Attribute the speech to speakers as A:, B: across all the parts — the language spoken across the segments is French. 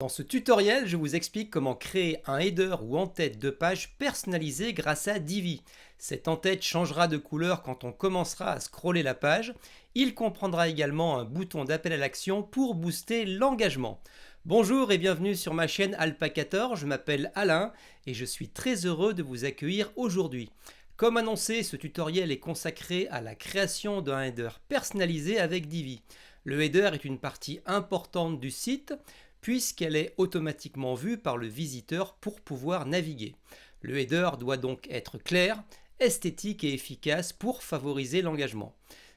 A: Dans ce tutoriel, je vous explique comment créer un header ou en-tête de page personnalisé grâce à Divi. Cette en-tête changera de couleur quand on commencera à scroller la page. Il comprendra également un bouton d'appel à l'action pour booster l'engagement. Bonjour et bienvenue sur ma chaîne Alpacator, je m'appelle Alain et je suis très heureux de vous accueillir aujourd'hui. Comme annoncé, ce tutoriel est consacré à la création d'un header personnalisé avec Divi. Le header est une partie importante du site puisqu'elle est automatiquement vue par le visiteur pour pouvoir naviguer. Le header doit donc être clair, esthétique et efficace pour favoriser l'engagement.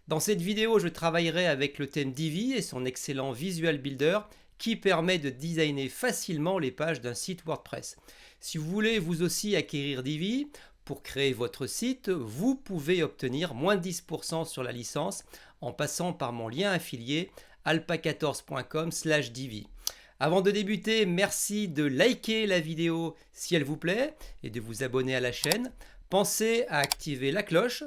A: Dans cette vidéo, je travaillerai avec le thème Divi et son excellent Visual Builder qui permet de designer facilement les pages d'un site WordPress. Si vous voulez vous aussi acquérir Divi pour créer votre site, vous pouvez obtenir moins 10% sur la licence en passant par mon lien affilié alpaca14.com/divi. Avant de débuter, merci de liker la vidéo si elle vous plaît et de vous abonner à la chaîne. Pensez à activer la cloche,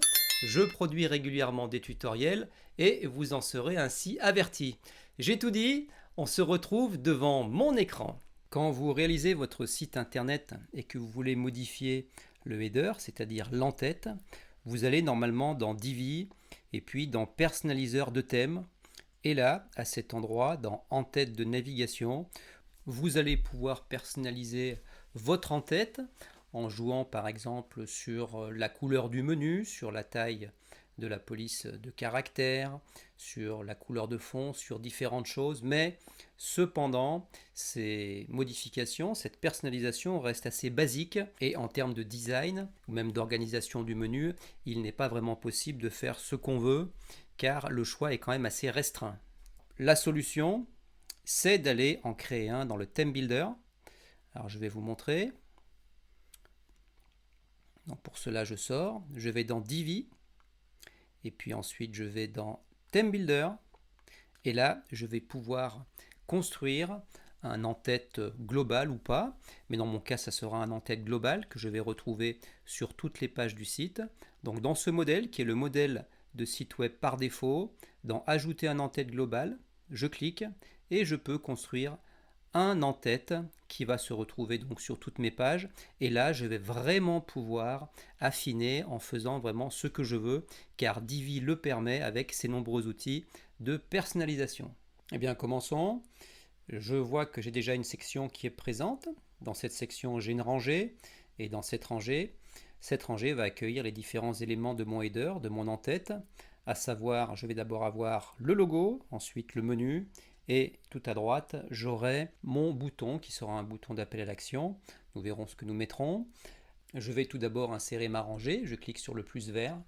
A: je produis régulièrement des tutoriels et vous en serez ainsi avertis. J'ai tout dit, on se retrouve devant mon écran. Quand vous réalisez votre site internet et que vous voulez modifier le header, c'est-à-dire l'en-tête, vous allez normalement dans Divi et puis dans Personnaliseur de thème. Et là, à cet endroit, dans En-tête de navigation, vous allez pouvoir personnaliser votre en-tête en jouant par exemple sur la couleur du menu, sur la taille de la police de caractère, sur la couleur de fond, sur différentes choses. Mais cependant, ces modifications, cette personnalisation reste assez basique et en termes de design ou même d'organisation du menu, il n'est pas vraiment possible de faire ce qu'on veut car le choix est quand même assez restreint. La solution, c'est d'aller en créer un dans le Theme Builder. Alors je vais vous montrer. Donc pour cela, je sors, je vais dans Divi, et puis ensuite je vais dans Theme Builder, et là je vais pouvoir construire un en-tête global ou pas, mais dans mon cas ça sera un en-tête global que je vais retrouver sur toutes les pages du site. Donc dans ce modèle qui est le modèle de site web par défaut, dans Ajouter un en-tête global, je clique et je peux construire un en-tête qui va se retrouver donc sur toutes mes pages. Et là, je vais vraiment pouvoir affiner en faisant vraiment ce que je veux, car Divi le permet avec ses nombreux outils de personnalisation. Eh bien, commençons. Je vois que j'ai déjà une section qui est présente. Dans cette section, j'ai une rangée. Et dans cette rangée va accueillir les différents éléments de mon header, de mon en-tête, à savoir, je vais d'abord avoir le logo, ensuite le menu, et tout à droite, j'aurai mon bouton qui sera un bouton d'appel à l'action. Nous verrons ce que nous mettrons. Je vais tout d'abord insérer ma rangée, je clique sur le plus vert.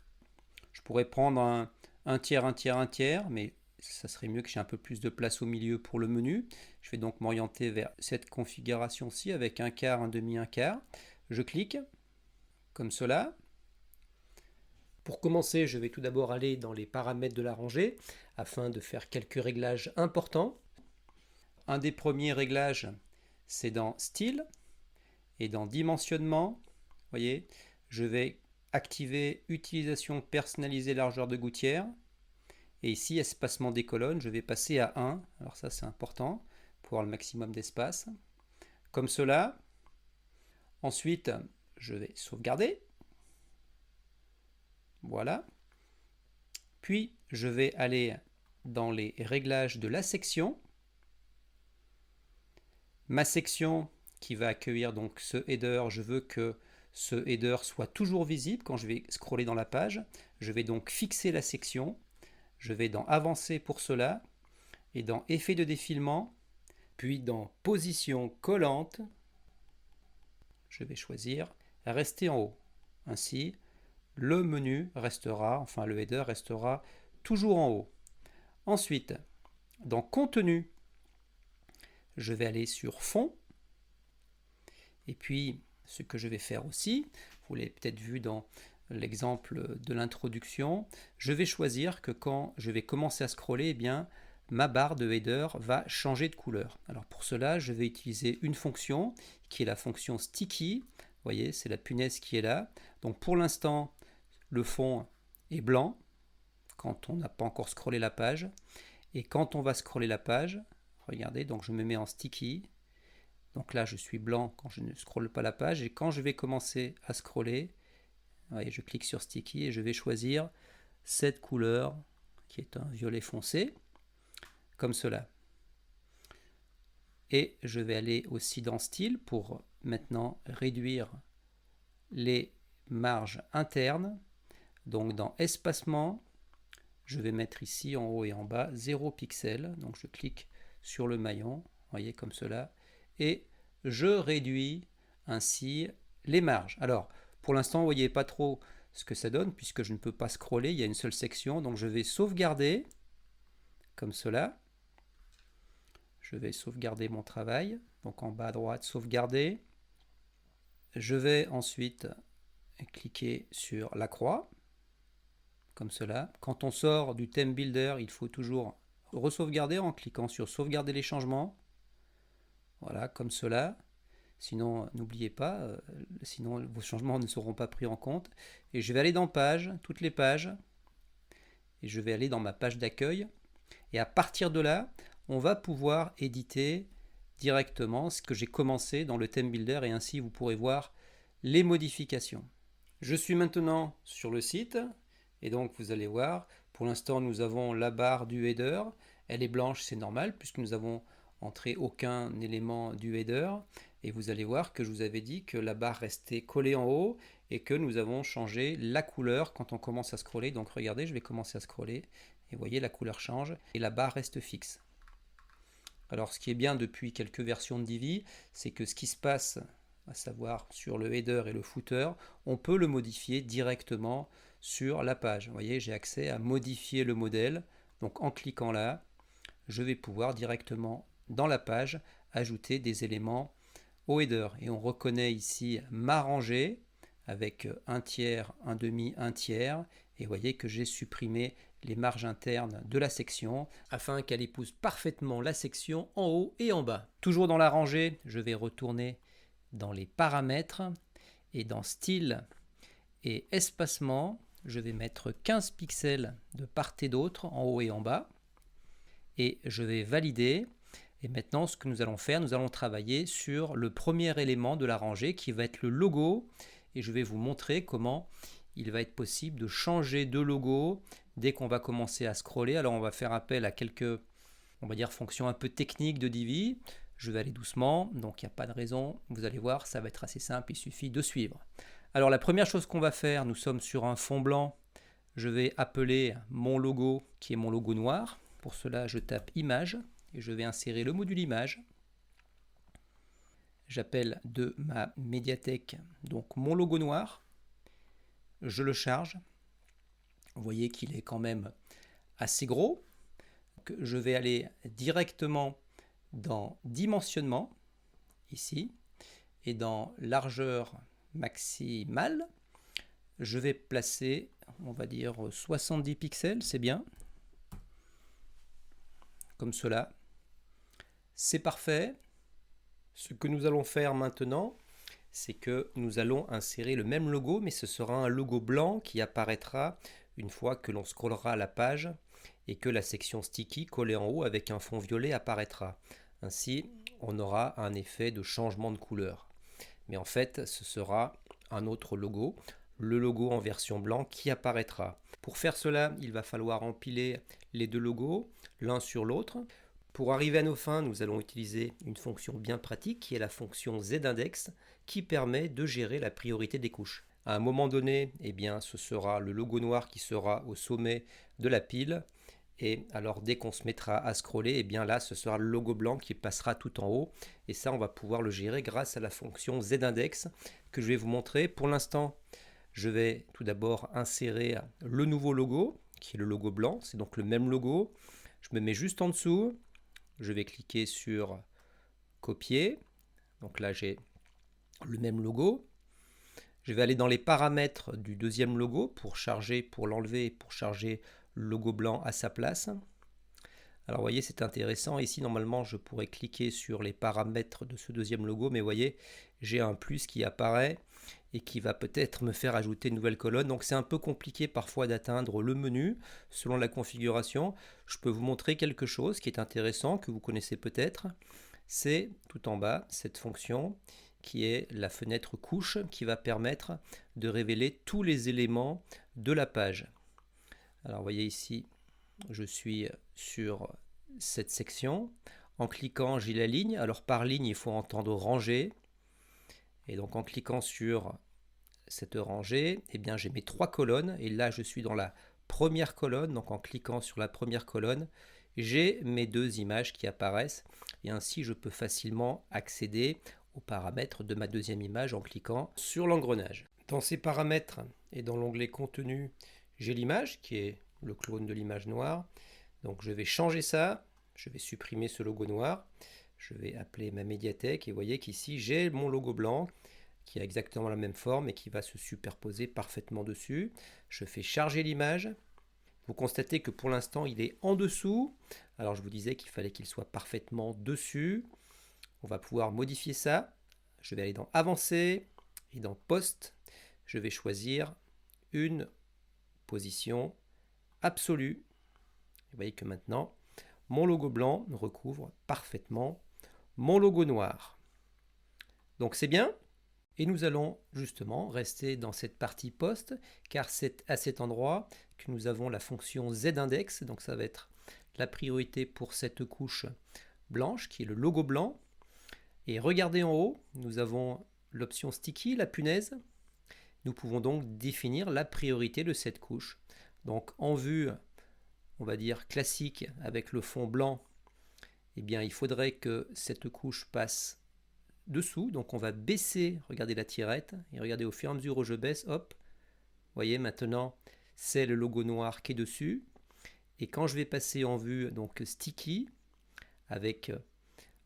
A: Je pourrais prendre un tiers, un tiers, un tiers, mais ça serait mieux que j'ai un peu plus de place au milieu pour le menu. Je vais donc m'orienter vers cette configuration-ci avec un quart, un demi, un quart. Je clique comme cela. Pour commencer, je vais tout d'abord aller dans les paramètres de la rangée afin de faire quelques réglages importants. Un des premiers réglages, c'est dans Style et dans Dimensionnement. Vous voyez, je vais activer Utilisation personnalisée largeur de gouttière. Et ici, espacement des colonnes, je vais passer à 1. Alors ça, c'est important pour avoir le maximum d'espace. Comme cela. Ensuite, je vais sauvegarder. Voilà. Puis, je vais aller dans les réglages de la section. Ma section qui va accueillir donc ce header, je veux que ce header soit toujours visible quand je vais scroller dans la page. Je vais donc fixer la section. Je vais dans Avancer pour cela et dans Effet de défilement, puis dans Position collante, je vais choisir Rester en haut. Ainsi, le menu restera, enfin le header restera toujours en haut. Ensuite, dans Contenu, je vais aller sur Fond. Et puis, ce que je vais faire aussi, vous l'avez peut-être vu dans l'exemple de l'introduction, je vais choisir que quand je vais commencer à scroller, eh bien, ma barre de header va changer de couleur. Alors pour cela, je vais utiliser une fonction qui est la fonction sticky. Vous voyez, c'est la punaise qui est là. Donc pour l'instant, le fond est blanc quand on n'a pas encore scrollé la page. Et quand on va scroller la page, regardez, donc je me mets en sticky Donc là, je suis blanc quand je ne scrolle pas la page. Et quand je vais commencer à scroller, voyez, je clique sur Sticky et je vais choisir cette couleur qui est un violet foncé, comme cela. Et je vais aller aussi dans Style pour maintenant réduire les marges internes. Donc dans Espacement, je vais mettre ici en haut et en bas 0 pixels. Donc je clique sur le maillon, voyez, comme cela, et je réduis ainsi les marges. Alors pour l'instant, vous ne voyez pas trop ce que ça donne puisque je ne peux pas scroller, il y a une seule section. Donc je vais sauvegarder comme cela. Je vais sauvegarder mon travail. Donc en bas à droite, sauvegarder. Je vais ensuite cliquer sur la croix, comme cela. Quand on sort du Theme Builder, il faut toujours resauvegarder en cliquant sur sauvegarder les changements. Voilà, comme cela. Sinon, n'oubliez pas, sinon vos changements ne seront pas pris en compte. Et je vais aller dans Pages, toutes les pages. Et je vais aller dans ma page d'accueil. Et à partir de là, on va pouvoir éditer directement ce que j'ai commencé dans le Theme Builder et ainsi vous pourrez voir les modifications. Je suis maintenant sur le site et donc vous allez voir, pour l'instant nous avons la barre du header, elle est blanche, c'est normal puisque nous avons entré aucun élément du header et vous allez voir que je vous avais dit que la barre restait collée en haut et que nous avons changé la couleur quand on commence à scroller. Donc regardez, je vais commencer à scroller et vous voyez la couleur change et la barre reste fixe. Alors ce qui est bien depuis quelques versions de Divi, c'est que ce qui se passe, à savoir sur le header et le footer, on peut le modifier directement sur la page. Vous voyez, j'ai accès à modifier le modèle. Donc en cliquant là, je vais pouvoir directement dans la page ajouter des éléments au header. Et on reconnaît ici ma rangée avec un tiers, un demi, un tiers. Et vous voyez que j'ai supprimé les marges internes de la section afin qu'elle épouse parfaitement la section en haut et en bas. Toujours dans la rangée, je vais retourner dans les paramètres et dans Style et Espacement, je vais mettre 15 pixels de part et d'autre en haut et en bas et je vais valider. Et maintenant, ce que nous allons faire, nous allons travailler sur le premier élément de la rangée qui va être le logo et je vais vous montrer comment il va être possible de changer de logo dès qu'on va commencer à scroller. Alors on va faire appel à quelques, on va dire, fonctions un peu techniques de Divi. Je vais aller doucement, donc il n'y a pas de raison. Vous allez voir, ça va être assez simple, il suffit de suivre. Alors la première chose qu'on va faire, nous sommes sur un fond blanc. Je vais appeler mon logo, qui est mon logo noir. Pour cela, je tape Image et je vais insérer le module Image. J'appelle de ma médiathèque donc mon logo noir. Je le charge. Vous voyez qu'il est quand même assez gros. Donc, je vais aller directement dans Dimensionnement, ici, et dans Largeur maximale, je vais placer, on va dire 70 pixels, c'est bien. Comme cela. C'est parfait. Ce que nous allons faire maintenant, c'est que nous allons insérer le même logo, mais ce sera un logo blanc qui apparaîtra une fois que l'on scrollera la page et que la section sticky collée en haut avec un fond violet apparaîtra. Ainsi, on aura un effet de changement de couleur. Mais en fait, ce sera un autre logo, le logo en version blanc qui apparaîtra. Pour faire cela, il va falloir empiler les deux logos l'un sur l'autre. Pour arriver à nos fins, nous allons utiliser une fonction bien pratique qui est la fonction Z-index qui permet de gérer la priorité des couches. À un moment donné, eh bien, ce sera le logo noir qui sera au sommet de la pile. Et alors dès qu'on se mettra à scroller, eh bien là ce sera le logo blanc qui passera tout en haut. Et ça on va pouvoir le gérer grâce à la fonction Z-index que je vais vous montrer. Pour l'instant, je vais tout d'abord insérer le nouveau logo qui est le logo blanc. C'est donc le même logo. Je me mets juste en dessous. Je vais cliquer sur copier. Donc là j'ai le même logo. Je vais aller dans les paramètres du deuxième logo pour charger, pour l'enlever, pour charger le logo blanc à sa place. Alors vous voyez, c'est intéressant. Ici, normalement, je pourrais cliquer sur les paramètres de ce deuxième logo, mais vous voyez, j'ai un plus qui apparaît et qui va peut-être me faire ajouter une nouvelle colonne. Donc c'est un peu compliqué parfois d'atteindre le menu selon la configuration. Je peux vous montrer quelque chose qui est intéressant, que vous connaissez peut-être. c'est tout en bas, cette fonction qui est la fenêtre couche qui va permettre de révéler tous les éléments de la page. Alors vous voyez ici, je suis sur cette section. En cliquant, j'ai la ligne. Alors par ligne, il faut entendre ranger. Et donc en cliquant sur cette rangée, eh bien j'ai mes 3 colonnes. Et là, je suis dans la première colonne. Donc en cliquant sur la première colonne, j'ai mes 2 images qui apparaissent. Et ainsi, je peux facilement accéder aux paramètres de ma deuxième image en cliquant sur l'engrenage. Dans ces paramètres et dans l'onglet contenu, j'ai l'image qui est le clone de l'image noire. Donc je vais changer ça. Je vais supprimer ce logo noir. Je vais appeler ma médiathèque et vous voyez qu'ici j'ai mon logo blanc qui a exactement la même forme et qui va se superposer parfaitement dessus. Je fais charger l'image. Vous constatez que pour l'instant il est en dessous. Alors je vous disais qu'il fallait qu'il soit parfaitement dessus. On va pouvoir modifier ça. Je vais aller dans Avancer et dans Poste. Je vais choisir une position absolue. Vous voyez que maintenant mon logo blanc recouvre parfaitement mon logo noir. Donc c'est bien. Et nous allons justement rester dans cette partie poste, car c'est à cet endroit que nous avons la fonction Z-index. Donc ça va être la priorité pour cette couche blanche, qui est le logo blanc. Et regardez en haut, nous avons l'option sticky, la punaise. Nous pouvons donc définir la priorité de cette couche. Donc en vue, on va dire classique avec le fond blanc, eh bien il faudrait que cette couche passe dessous. Donc on va baisser, regardez la tirette, et regardez au fur et à mesure où je baisse, hop, vous voyez maintenant c'est le logo noir qui est dessus. Et quand je vais passer en vue donc sticky avec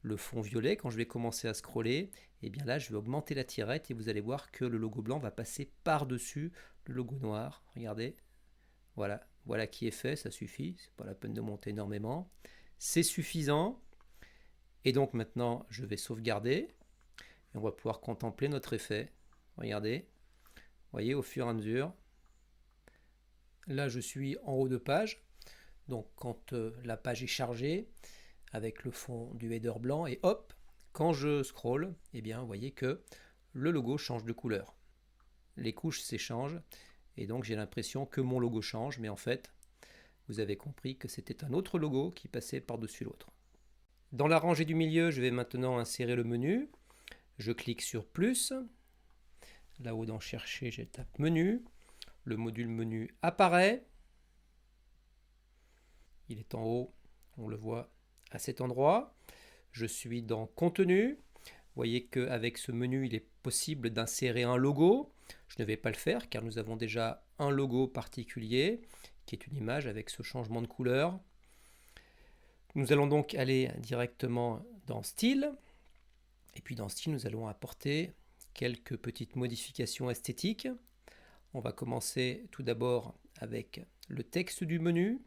A: le fond violet, quand je vais commencer à scroller, et bien là je vais augmenter la tirette et vous allez voir que le logo blanc va passer par-dessus le logo noir. Regardez, voilà qui est fait, ça suffit, c'est pas la peine de monter énormément. C'est suffisant. Et donc maintenant je vais sauvegarder et on va pouvoir contempler notre effet. Regardez, vous voyez au fur et à mesure. Là je suis en haut de page, donc quand la page est chargée, avec le fond du header blanc, et hop, quand je scrolle, eh bien vous voyez que le logo change de couleur. Les couches s'échangent, et donc j'ai l'impression que mon logo change, mais en fait, vous avez compris que c'était un autre logo qui passait par-dessus l'autre. Dans la rangée du milieu, je vais maintenant insérer le menu. Je clique sur plus. Là-haut dans Chercher, je tape Menu. Le module Menu apparaît. Il est en haut, on le voit à cet endroit. Je suis dans Contenu. Vous voyez qu'avec ce menu, il est possible d'insérer un logo. Je ne vais pas le faire car nous avons déjà un logo particulier qui est une image avec ce changement de couleur. Nous allons donc aller directement dans Style. Et puis dans Style, nous allons apporter quelques petites modifications esthétiques. On va commencer tout d'abord avec le texte du menu.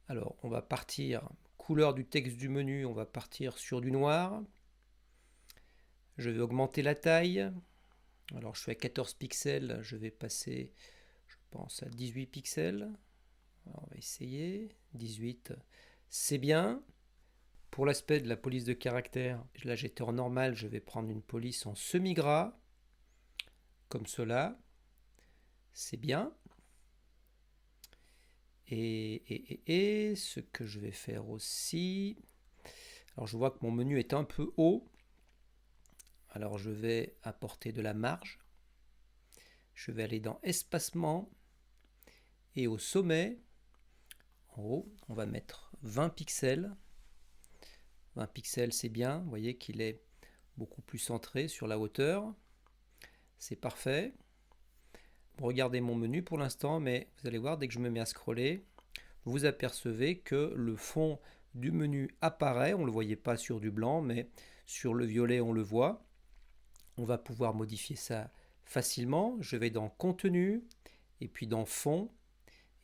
A: Alors, on va partir, couleur du texte du menu, on va partir sur du noir. Je vais augmenter la taille. Alors, je suis à 14 pixels, je vais passer, je pense, à 18 pixels. Alors, on va essayer. 18, c'est bien. Pour l'aspect de la police de caractère, là j'étais en normal, je vais prendre une police en semi-gras, comme cela. C'est bien. Et ce que je vais faire aussi, alors je vois que mon menu est un peu haut, alors je vais apporter de la marge, je vais aller dans Espacement, et au sommet, en haut, on va mettre 20 pixels. 20 pixels c'est bien, vous voyez qu'il est beaucoup plus centré sur la hauteur, c'est parfait. Regardez mon menu pour l'instant, mais vous allez voir, dès que je me mets à scroller, vous apercevez que le fond du menu apparaît. On ne le voyait pas sur du blanc, mais sur le violet, on le voit. On va pouvoir modifier ça facilement. Je vais dans Contenu, et puis dans Fond.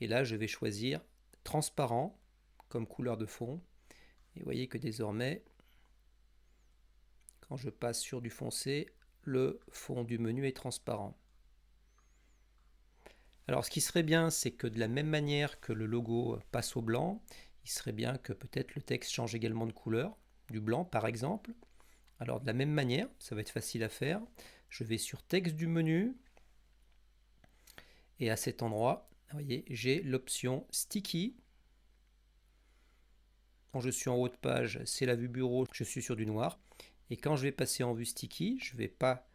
A: Et là, je vais choisir Transparent comme couleur de fond. Et vous voyez que désormais, quand je passe sur du foncé, le fond du menu est transparent. Alors ce qui serait bien, c'est que de la même manière que le logo passe au blanc, il serait bien que peut-être le texte change également de couleur. du blanc par exemple. Alors de la même manière, ça va être facile à faire. Je vais sur texte du menu et à cet endroit, vous voyez, j'ai l'option sticky. Quand je suis en haut de page, c'est la vue bureau, je suis sur du noir. Et quand je vais passer en vue sticky, je ne vais pas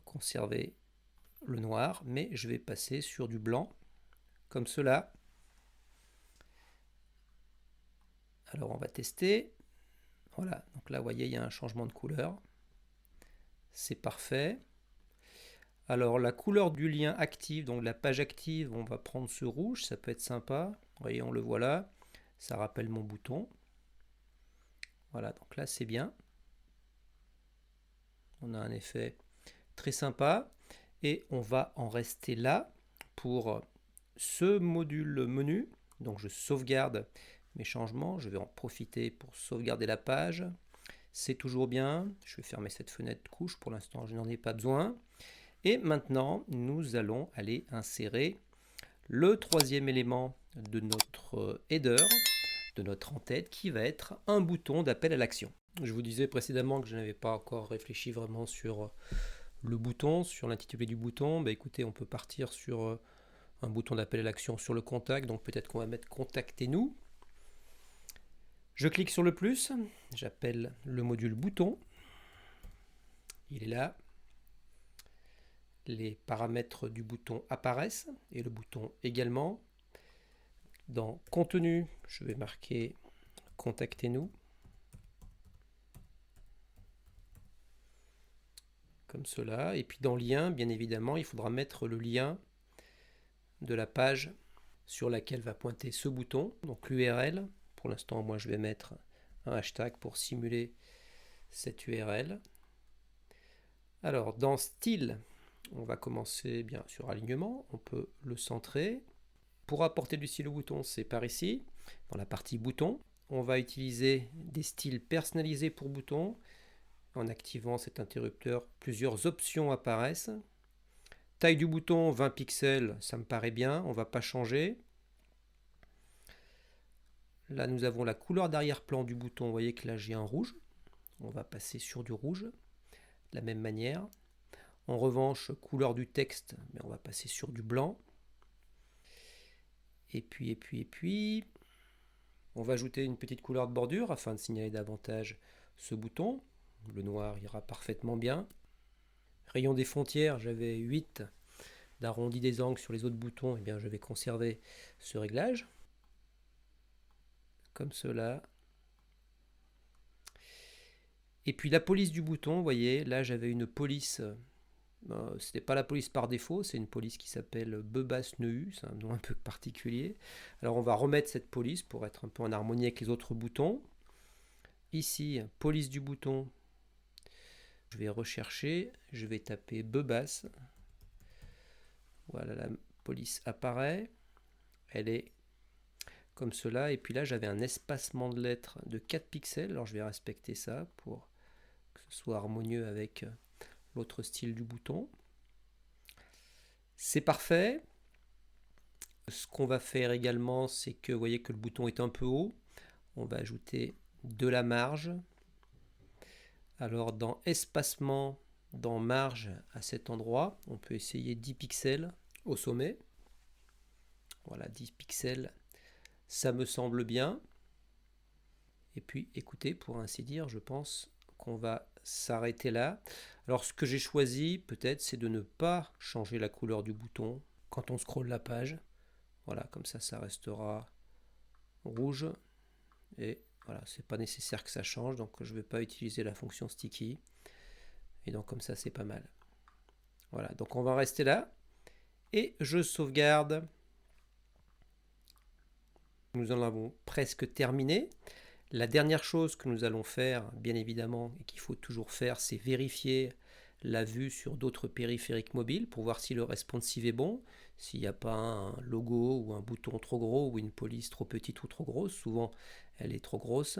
A: conserver le noir, mais je vais passer sur du blanc, comme cela. Alors on va tester. Voilà, donc là vous voyez il y a un changement de couleur. C'est parfait. Alors la couleur du lien active, donc la page active, on va prendre ce rouge, ça peut être sympa. Vous voyez, on le voit là, ça rappelle mon bouton. Voilà, donc là c'est bien. On a un effet très sympa. Et on va en rester là pour ce module menu. Donc je sauvegarde mes changements, je vais en profiter pour sauvegarder la page. C'est toujours bien, je vais fermer cette fenêtre couche, pour l'instant je n'en ai pas besoin. Et maintenant nous allons aller insérer le troisième élément de notre header, de notre en-tête, qui va être un bouton d'appel à l'action. Je vous disais précédemment que je n'avais pas encore réfléchi vraiment sur le bouton, sur l'intitulé du bouton. Bah écoutez, on peut partir sur un bouton d'appel à l'action sur le contact, donc peut-être qu'on va mettre contactez-nous. Je clique sur le plus, j'appelle le module bouton, il est là. Les paramètres du bouton apparaissent et le bouton également. Dans contenu, je vais marquer contactez-nous. Comme cela. Et puis dans lien, bien évidemment, il faudra mettre le lien de la page sur laquelle va pointer ce bouton. Donc l'URL, pour l'instant, moi je vais mettre un hashtag pour simuler cette URL. Alors dans style, on va commencer bien sur alignement, on peut le centrer. Pour apporter du style au bouton, c'est par ici, dans la partie bouton. On va utiliser des styles personnalisés pour bouton. En activant cet interrupteur, plusieurs options apparaissent. Taille du bouton, 20 pixels, ça me paraît bien, on ne va pas changer. Là, nous avons la couleur d'arrière-plan du bouton, vous voyez que là j'ai un rouge. On va passer sur du rouge, de la même manière. En revanche, couleur du texte, mais on va passer sur du blanc. Et puis, on va ajouter une petite couleur de bordure afin de signaler davantage ce bouton. Le noir ira parfaitement bien. Rayon des frontières, j'avais 8 d'arrondi des angles sur les autres boutons, et bien je vais conserver ce réglage. Comme cela. Et puis la police du bouton, vous voyez, là j'avais une police, ce n'était pas la police par défaut, c'est une police qui s'appelle Bebas-Nehu, c'est un nom un peu particulier. Alors on va remettre cette police pour être un peu en harmonie avec les autres boutons. Ici, police du bouton. Je vais rechercher, je vais taper Bebas. Voilà, la police apparaît. Elle est comme cela. Et puis là, j'avais un espacement de lettres de 4 pixels. Alors je vais respecter ça pour que ce soit harmonieux avec l'autre style du bouton. C'est parfait. Ce qu'on va faire également, c'est que vous voyez que le bouton est un peu haut. On va ajouter de la marge. Alors dans espacement, dans marge à cet endroit, on peut essayer 10 pixels au sommet. Voilà, 10 pixels, ça me semble bien. Et puis écoutez, pour ainsi dire, je pense qu'on va s'arrêter là. Alors ce que j'ai choisi peut-être, c'est de ne pas changer la couleur du bouton quand on scrolle la page. Voilà, comme ça restera rouge. Et voilà, c'est pas nécessaire que ça change, donc je ne vais pas utiliser la fonction sticky. Et donc comme ça, c'est pas mal. Voilà, donc on va rester là. Et je sauvegarde. Nous en avons presque terminé. La dernière chose que nous allons faire, bien évidemment, et qu'il faut toujours faire, c'est vérifier la vue sur d'autres périphériques mobiles pour voir si le responsive est bon, s'il n'y a pas un logo ou un bouton trop gros ou une police trop petite ou trop grosse. Souvent, elle est trop grosse.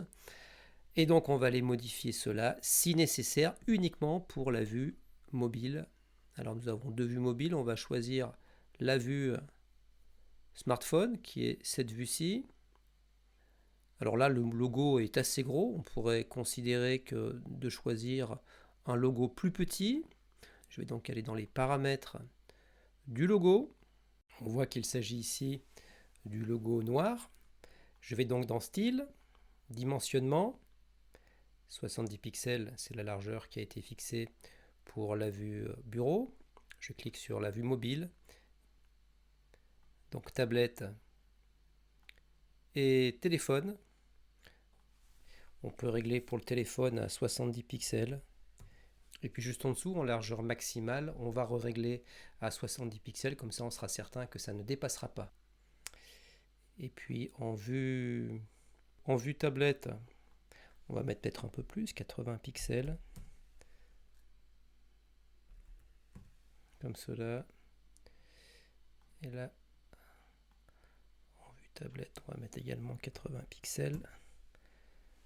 A: Et donc, on va aller modifier cela, si nécessaire, uniquement pour la vue mobile. Alors, nous avons deux vues mobiles. On va choisir la vue smartphone, qui est cette vue-ci. Alors là, le logo est assez gros. On pourrait considérer que de choisir un logo plus petit. Je vais donc aller dans les paramètres du logo. On voit qu'il s'agit ici du logo noir. Je vais donc dans Style, Dimensionnement. 70 pixels, c'est la largeur qui a été fixée pour la vue bureau. Je clique sur la vue mobile. Donc tablette et téléphone. On peut régler pour le téléphone à 70 pixels. Et puis juste en dessous, en largeur maximale, on va régler à 70 pixels. Comme ça, on sera certain que ça ne dépassera pas. Et puis en vue tablette, on va mettre peut-être un peu plus, 80 pixels. Comme cela. Et là, en vue tablette, on va mettre également 80 pixels.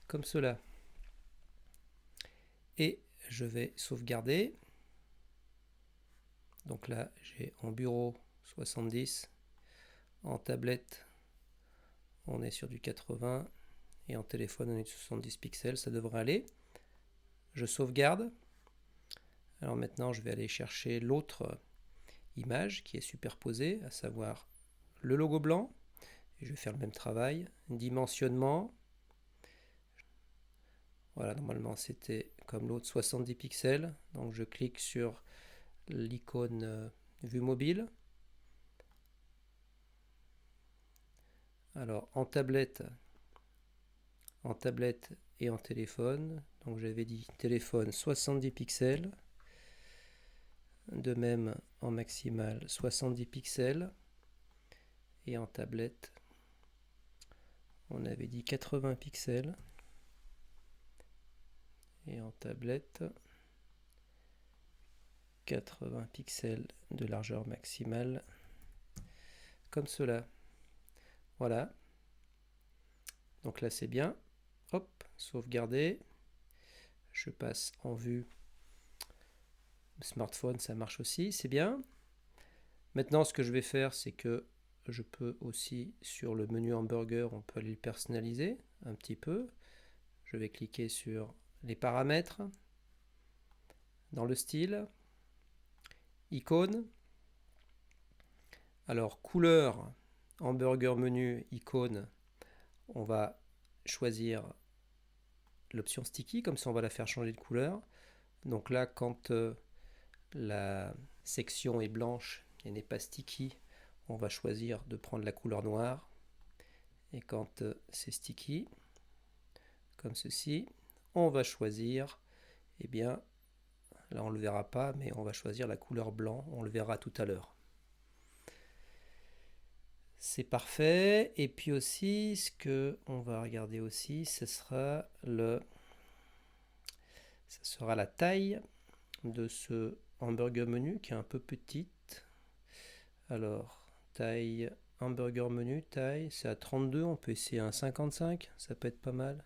A: Comme cela. Et je vais sauvegarder. Donc là, j'ai en bureau 70. En tablette, on est sur du 80. Et en téléphone, on est sur 70 pixels. Ça devrait aller. Je sauvegarde. Alors maintenant, je vais aller chercher l'autre image qui est superposée, à savoir le logo blanc. Et je vais faire le même travail. Dimensionnement. Voilà, normalement c'était comme l'autre 70 pixels. Donc je clique sur l'icône vue mobile. Alors en tablette et en téléphone. Donc j'avais dit téléphone 70 pixels. De même en maximal 70 pixels. Et en tablette, on avait dit 80 pixels. Et en tablette, 80 pixels de largeur maximale. Comme cela. Voilà. Donc là c'est bien. Hop, sauvegarder. Je passe en vue smartphone, ça marche aussi, c'est bien. Maintenant ce que je vais faire, c'est que je peux aussi sur le menu hamburger, on peut aller le personnaliser un petit peu. Je vais cliquer sur les paramètres, dans le style, icône. Alors couleur, hamburger menu, icône, on va choisir l'option sticky, comme ça on va la faire changer de couleur. Donc là, quand la section est blanche et n'est pas sticky, on va choisir de prendre la couleur noire. Et quand c'est sticky, comme ceci, on va choisir, eh bien, là on ne le verra pas, mais on va choisir la couleur blanc, on le verra tout à l'heure. C'est parfait. Et puis aussi, ce que on va regarder aussi, ce sera la taille de ce hamburger menu qui est un peu petite. Alors, taille hamburger menu, taille, c'est à 32, on peut essayer un 55, ça peut être pas mal.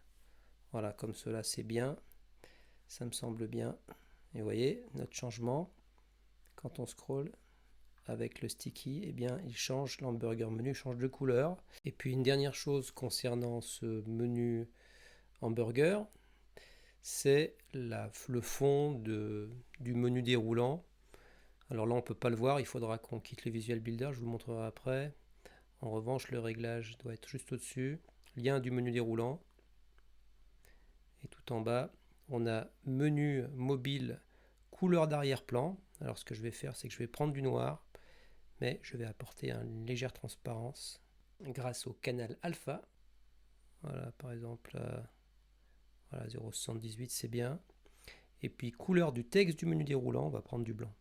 A: Voilà, comme cela c'est bien, ça me semble bien. Et vous voyez, notre changement, quand on scrolle avec le sticky, eh bien il change, l'hamburger menu change de couleur. Et puis une dernière chose concernant ce menu hamburger, c'est le fond du menu déroulant. Alors là on ne peut pas le voir, il faudra qu'on quitte le Visual Builder, je vous le montrerai après. En revanche, le réglage doit être juste au-dessus. Lien du menu déroulant. Et tout en bas, on a menu mobile couleur d'arrière-plan. Alors ce que je vais faire, c'est que je vais prendre du noir, mais je vais apporter une légère transparence grâce au canal alpha. Voilà, par exemple, voilà, 0,78, c'est bien. Et puis couleur du texte du menu déroulant, on va prendre du blanc.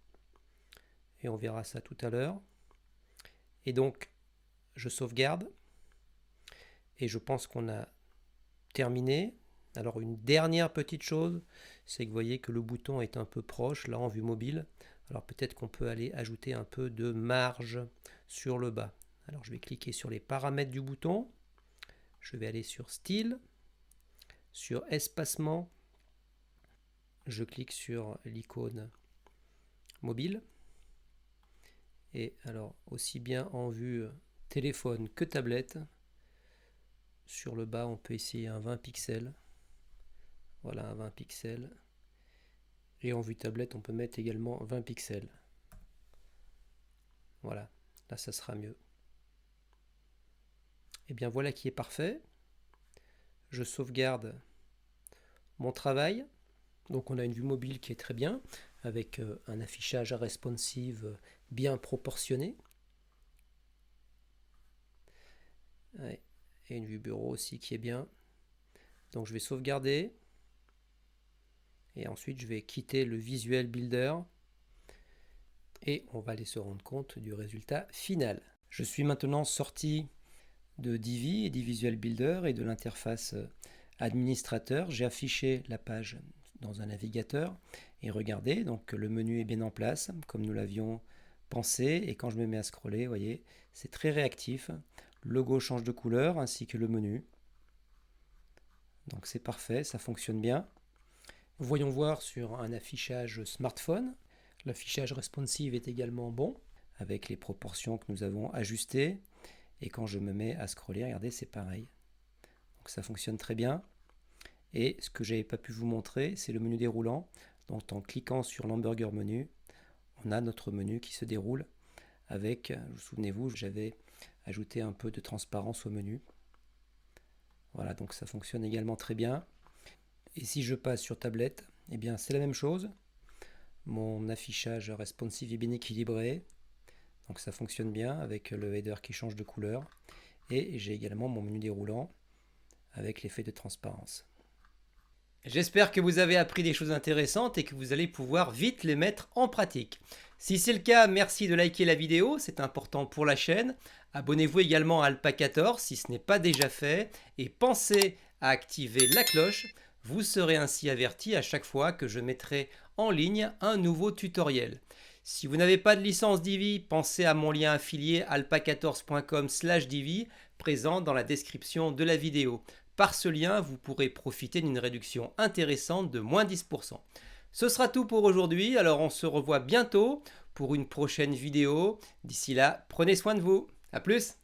A: Et on verra ça tout à l'heure. Et donc, je sauvegarde. Et je pense qu'on a terminé. Alors une dernière petite chose, c'est que vous voyez que le bouton est un peu proche, là en vue mobile. Alors peut-être qu'on peut aller ajouter un peu de marge sur le bas. Alors je vais cliquer sur les paramètres du bouton. Je vais aller sur Style, sur Espacement. Je clique sur l'icône mobile. Et alors aussi bien en vue téléphone que tablette, Sur le bas, on peut essayer un 20 pixels. Voilà, un 20 pixels. Et en vue tablette, on peut mettre également 20 pixels. Voilà, là ça sera mieux. Et bien voilà qui est parfait. Je sauvegarde mon travail. Donc on a une vue mobile qui est très bien, avec un affichage responsive bien proportionné. Ouais. Et une vue bureau aussi qui est bien. Donc je vais sauvegarder. Et ensuite je vais quitter le Visual Builder. Et on va aller se rendre compte du résultat final. Je suis maintenant sorti de Divi et du Visual Builder et de l'interface administrateur. J'ai affiché la page dans un navigateur et regardez, donc le menu est bien en place comme nous l'avions pensé, et quand je me mets à scroller, vous voyez, c'est très réactif. Le logo change de couleur ainsi que le menu. Donc c'est parfait, ça fonctionne bien. Voyons voir sur un affichage smartphone. L'affichage responsive est également bon avec les proportions que nous avons ajustées. Et quand je me mets à scroller, regardez, c'est pareil. Donc ça fonctionne très bien. Et ce que je n'avais pas pu vous montrer, c'est le menu déroulant. Donc en cliquant sur l'hamburger menu, on a notre menu qui se déroule avec, souvenez-vous, j'avais ajouté un peu de transparence au menu. Voilà, donc ça fonctionne également très bien. Et si je passe sur tablette, eh bien c'est la même chose. Mon affichage responsive est bien équilibré. Donc ça fonctionne bien avec le header qui change de couleur. Et j'ai également mon menu déroulant avec l'effet de transparence. J'espère que vous avez appris des choses intéressantes et que vous allez pouvoir vite les mettre en pratique. Si c'est le cas, merci de liker la vidéo, c'est important pour la chaîne. Abonnez-vous également à Alpacator si ce n'est pas déjà fait et pensez à activer la cloche. Vous serez ainsi averti à chaque fois que je mettrai en ligne un nouveau tutoriel. Si vous n'avez pas de licence Divi, pensez à mon lien affilié alpacators.com/divi présent dans la description de la vidéo. Par ce lien, vous pourrez profiter d'une réduction intéressante de moins 10%. Ce sera tout pour aujourd'hui, alors on se revoit bientôt pour une prochaine vidéo. D'ici là, prenez soin de vous. A plus!